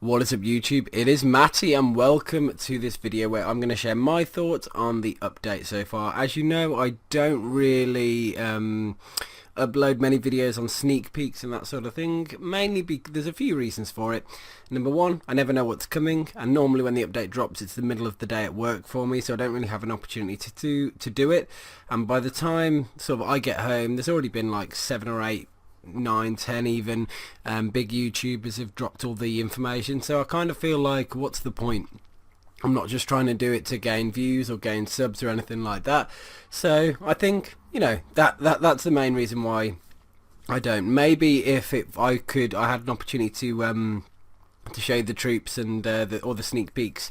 What is up YouTube? It is Matty and welcome to this video where I'm going to share my thoughts on the update so far. As you know, I don't really upload many videos on sneak peeks and that sort of thing, mainly because there's a few reasons for it. Number one, I never know what's coming, and normally when the update drops it's the middle of the day at work for me, so I don't really have an opportunity to do it. And by the time sort of I get home, there's already been like 7 or 8 9, 10 even big YouTubers have dropped all the information, so I kind of feel like what's the point? I'm not just trying to do it to gain views or gain subs or anything like that. So I think, you know, that's the main reason why I don't. Maybe if I had an opportunity to show the troops and all the sneak peeks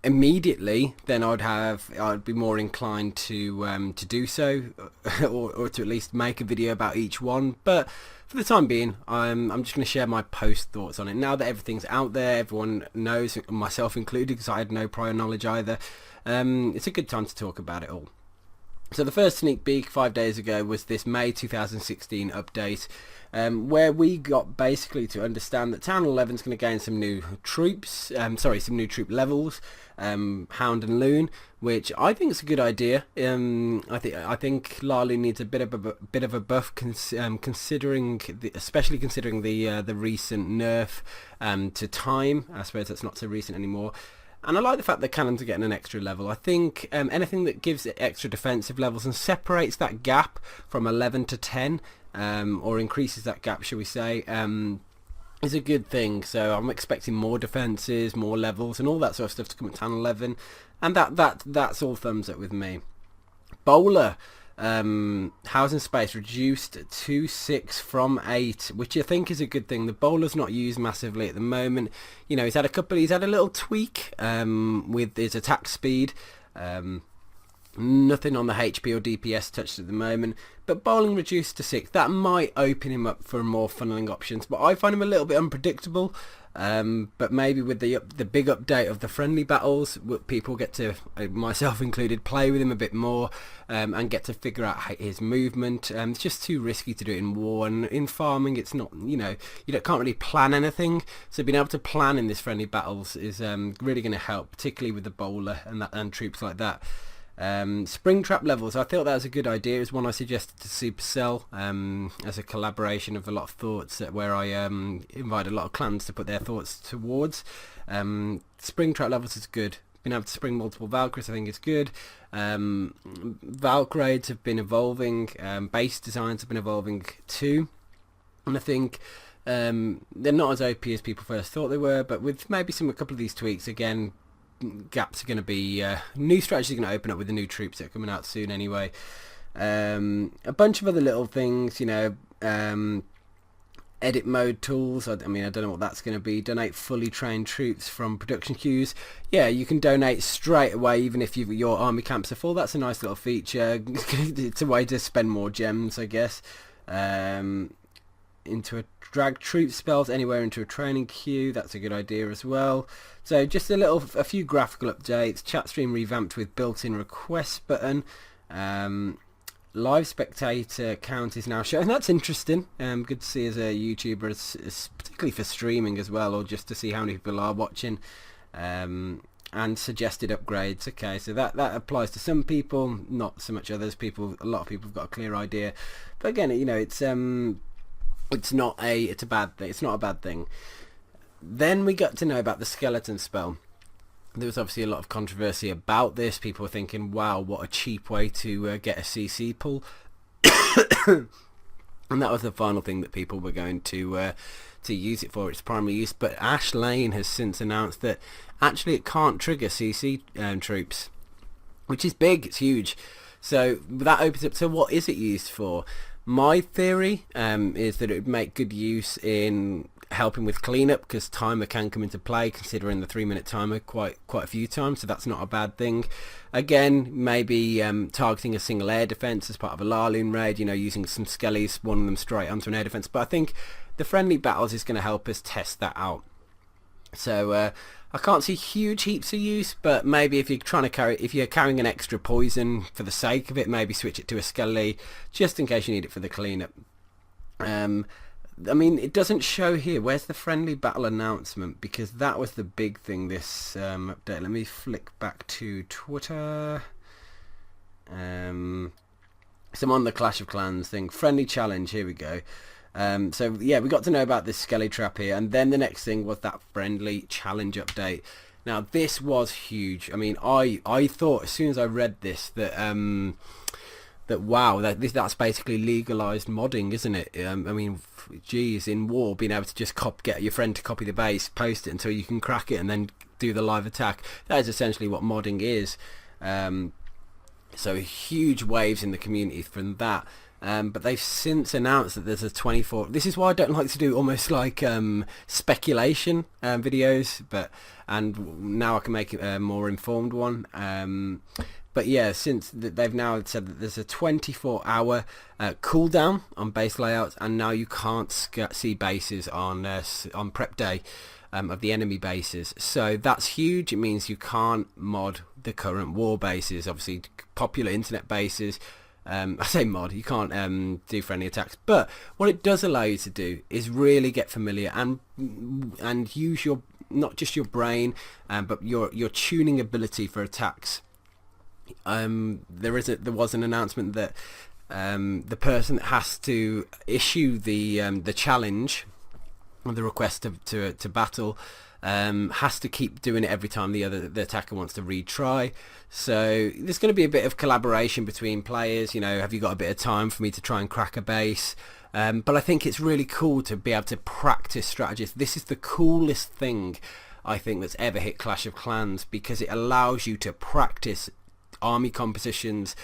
immediately, then I'd be more inclined to do so, or to at least make a video about each one. But for the time being, I'm just going to share my post thoughts on it. Now that everything's out there, everyone knows, myself included, because I had no prior knowledge either. It's a good time to talk about it all. So the first sneak peek 5 days ago was this May 2016 update, where we got basically to understand that Town 11 is going to gain some new troops, some new troop levels, Hound and Loon, which I think is a good idea. I think Laalu needs a bit of a buff, especially considering the recent nerf to time. I suppose that's not so recent anymore. And I like the fact that cannons are getting an extra level. I think anything that gives it extra defensive levels and separates that gap from 11 to 10, or increases that gap, shall we say, is a good thing. So I'm expecting more defences, more levels, and all that sort of stuff to come at Town 11, and that's all thumbs up with me. Bowler. Housing space reduced to 6 from 8, which I think is a good thing. The bowler's not used massively at the moment. You know, he's had a little tweak with his attack speed. Nothing on the HP or DPS touched at the moment, but bowling reduced to 6. That might open him up for more funneling options, but I find him a little bit unpredictable. But maybe with the big update of the friendly battles, people get to, myself included, play with him a bit more, and get to figure out his movement. It's just too risky to do it in war, and in farming it's not, you know, can't really plan anything, so being able to plan in this friendly battles is really going to help, particularly with the bowler and troops like that. Springtrap levels, I thought that was a good idea. It was one I suggested to Supercell as a collaboration of a lot of thoughts, where I invited a lot of clans to put their thoughts towards. Springtrap levels is good. Being able to spring multiple Valkyries I think is good. Valk raids have been evolving, base designs have been evolving too, and I think they're not as OP as people first thought they were, but with maybe a couple of these tweaks, again, gaps are going to be, new strategies are going to open up with the new troops that are coming out soon anyway. A bunch of other little things, you know, edit mode tools. I mean, I don't know what that's going to be. Donate fully trained troops from production queues. Yeah, you can donate straight away even if your army camps are full. That's a nice little feature. It's a way to spend more gems, I guess. Drag troop spells anywhere into a training queue. That's a good idea as well. So just a few graphical updates. Chat stream revamped with built-in request button. Live spectator count is now shown. That's interesting. Good to see as a YouTuber, particularly for streaming as well, or just to see how many people are watching. And suggested upgrades. Okay, so that applies to some people, not so much others. A lot of people have got a clear idea, but again, you know, it's a bad thing. It's not a bad thing. Then we got to know about the skeleton spell. There was obviously a lot of controversy about this. People were thinking, wow, what a cheap way to get a CC pull. And that was the final thing that people were going to use it for, its primary use. But Ash Lane has since announced that actually it can't trigger CC troops, which is big. It's huge. So that opens up to what is it used for. My theory is that it would make good use in helping with cleanup, because timer can come into play, considering the 3-minute timer quite a few times, so that's not a bad thing. Again, maybe targeting a single air defense as part of a Laalu raid, you know, using some skellies, spawning them straight onto an air defense. But I think the friendly battles is going to help us test that out. So I can't see huge heaps of use, but maybe if you're carrying an extra poison for the sake of it, maybe switch it to a skelly just in case you need it for the cleanup. I mean, it doesn't show here. Where's the friendly battle announcement? Because that was the big thing this update. Let me flick back to Twitter. So I'm on the Clash of Clans thing. Friendly challenge. Here we go. So yeah, we got to know about this Skelly Trap here, and then the next thing was that friendly challenge update. Now this was huge. I mean, I thought as soon as I read this that that wow, that's basically legalized modding, isn't it? I mean, geez, in war, being able to just get your friend to copy the base, post it until you can crack it, and then do the live attack. That is essentially what modding is. So huge waves in the community from that. But they've since announced that there's a 24. This is why I don't like to do almost like speculation videos, and now I can make a more informed one. But yeah, since they've now said that there's a 24-hour cooldown on base layouts, and now you can't see bases on prep day of the enemy bases. So that's huge. It means you can't mod the current war bases, obviously popular internet bases. I say mod, you can't do friendly attacks, but what it does allow you to do is really get familiar and use your, not just your brain, but your tuning ability for attacks. There was an announcement that the person that has to issue the challenge or the request to battle has to keep doing it every time the attacker wants to retry. So there's going to be a bit of collaboration between players. You know, have you got a bit of time for me to try and crack a base? But I think it's really cool to be able to practice strategies. This is the coolest thing I think that's ever hit Clash of Clans, because it allows you to practice army compositions,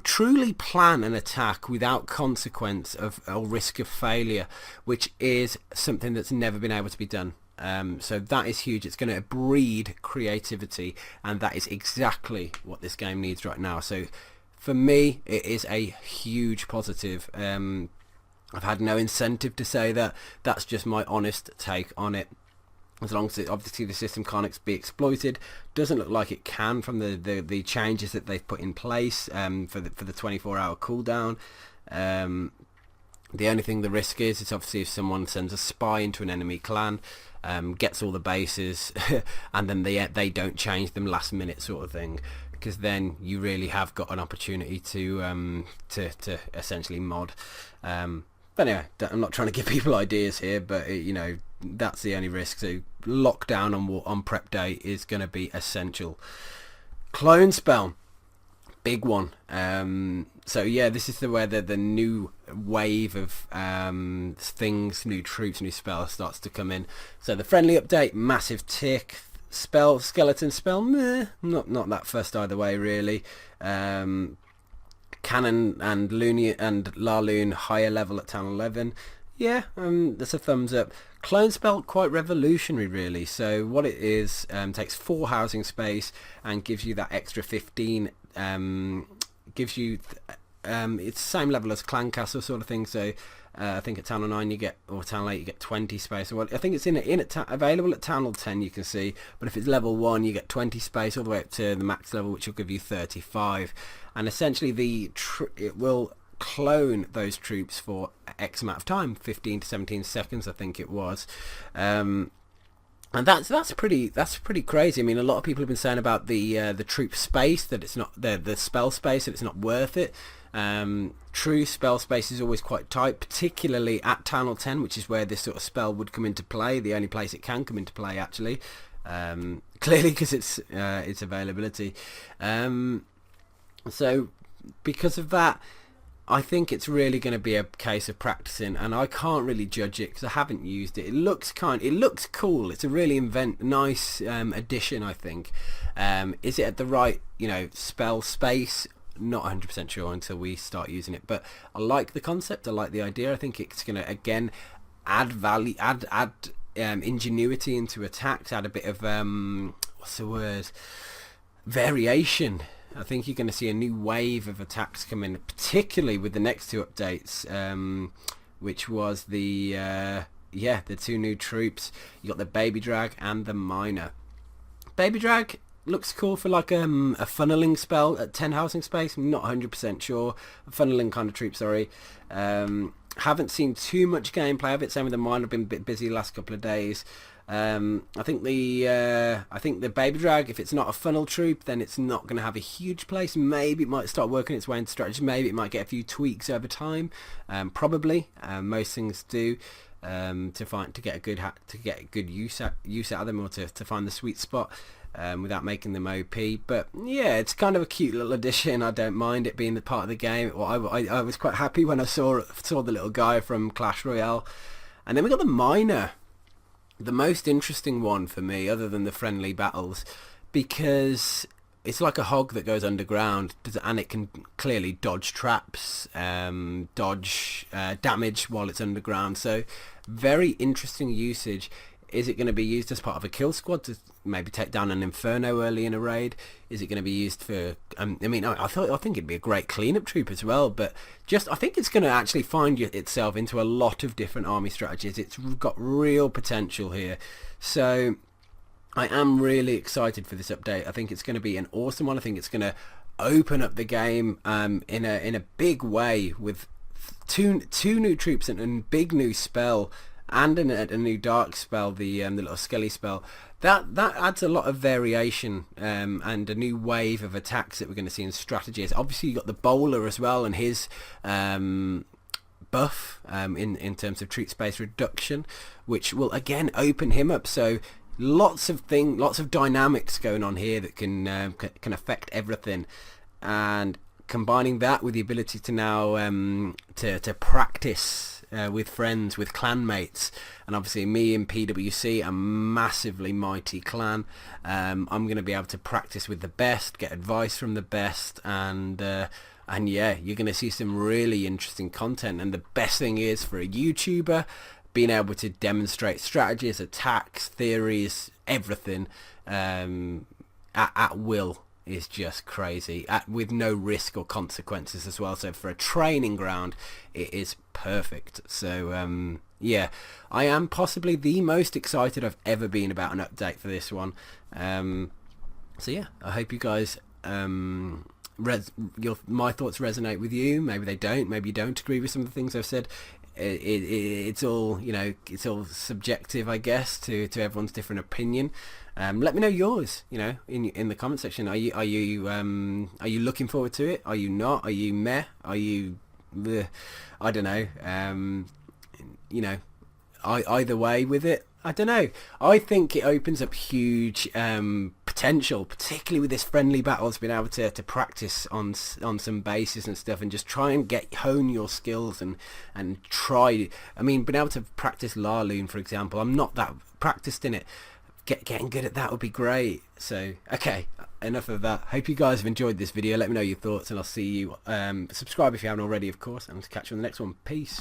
truly plan an attack without consequence or risk of failure, which is something that's never been able to be done. So that is huge. It's going to breed creativity, and that is exactly what this game needs right now. So for me, it is a huge positive. I've had no incentive to say that. That's just my honest take on it. As long as obviously the system can't be exploited, doesn't look like it can from the changes that they've put in place for the 24-hour cooldown. The only thing the risk is obviously if someone sends a spy into an enemy clan, gets all the bases, and then they don't change them last minute sort of thing, because then you really have got an opportunity to essentially mod. But anyway, I'm not trying to give people ideas here, but you know, that's the only risk. So lockdown on prep day is going to be essential. Clone spell, big one. So yeah, this is where the new wave of things, new troops, new spells starts to come in. So the friendly update, massive tick. Spell, skeleton spell, meh, not that fussed either way really. Cannon and Laloon higher level at town 11. Yeah, that's a thumbs up. Clone spell, quite revolutionary really. So what it is, takes 4 housing space and gives you that extra 15. Gives you it's the same level as Clan Castle sort of thing. So I think at Town 9 you get, or Town 8 you get 20 space. Well, I think it's available at Town 10, you can see, but if it's level 1 you get 20 space all the way up to the max level, which will give you 35. And essentially it will clone those troops for X amount of time, 15 to 17 seconds I think it was. And that's pretty crazy. I mean, a lot of people have been saying about the troop space, that it's not the spell space, that it's not worth it. True spell space is always quite tight, particularly at Town 10, which is where this sort of spell would come into play. The only place it can come into play actually, clearly because it's availability. So because of that, I think it's really going to be a case of practicing, and I can't really judge it because I haven't used it. It looks cool. It's a really nice addition, I think. Is it at the right, spell space? Not 100% sure until we start using it, but I like the concept. I like the idea. I think it's going to again add value, add ingenuity into attacks, add a bit of what's the word? Variation. I think you're going to see a new wave of attacks come in, particularly with the next 2 updates, which was the 2 new troops. You got the Baby Drag and the Miner. Baby Drag looks cool for like a funneling spell at 10 housing space. I'm not 100% sure. A funneling kind of troop, sorry. Haven't seen too much gameplay of it. Same with the mine. I've been a bit busy the last couple of days. I think the baby drag, if it's not a funnel troop, then it's not going to have a huge place. Maybe it might start working its way into strategy. Maybe it might get a few tweaks over time. Probably, most things do. To get a good use out of them, or to find the sweet spot. Without making them OP, but yeah, it's kind of a cute little addition. I don't mind it being the part of the game. Well, I was quite happy when I saw the little guy from Clash Royale, and then we got the miner, the most interesting one for me, other than the friendly battles, because it's like a hog that goes underground, and it can clearly dodge traps, dodge damage while it's underground. So very interesting usage. Is it going to be used as part of a kill squad to maybe take down an Inferno early in a raid? Is it going to be used for... I think it'd be a great cleanup troop as well, but I think it's going to actually find itself into a lot of different army strategies. It's got real potential here. So I am really excited for this update. I think it's going to be an awesome one. I think it's going to open up the game in a big way, with two new troops and a big new spell, and a new dark spell, the little Skelly spell. That adds a lot of variation, and a new wave of attacks that we're going to see in strategies. Obviously, you got the bowler as well, and his buff in terms of troop space reduction, which will again open him up. So lots of dynamics going on here that can affect everything, and combining that with the ability to now to practice with friends, with clanmates, and obviously me and PWC, a massively mighty clan. I'm going to be able to practice with the best, get advice from the best, and yeah, you're going to see some really interesting content. And the best thing is, for a YouTuber, being able to demonstrate strategies, attacks, theories, everything at will is just crazy, with no risk or consequences as well. So for a training ground, it is perfect. So yeah, I am possibly the most excited I've ever been about an update for this one. So yeah, I hope you guys my thoughts resonate with you. Maybe they don't. Maybe you don't agree with some of the things I've said. It's all, it's all subjective, I guess, to everyone's different opinion. Let me know yours, in the comment section. Are you looking forward to it? Are you not? Are you meh? Are you I don't know. Either way with it, I don't know. I think it opens up huge potential, particularly with this friendly battles, being able to practice on some bases and stuff, and just try and hone your skills and try. I mean, being able to practice Laloon, for example. I'm not that practiced in it. Getting good at that would be great. So okay, enough of that. Hope you guys have enjoyed this video. Let me know your thoughts, and I'll see you. Subscribe if you haven't already, of course, and catch you on the next one. Peace.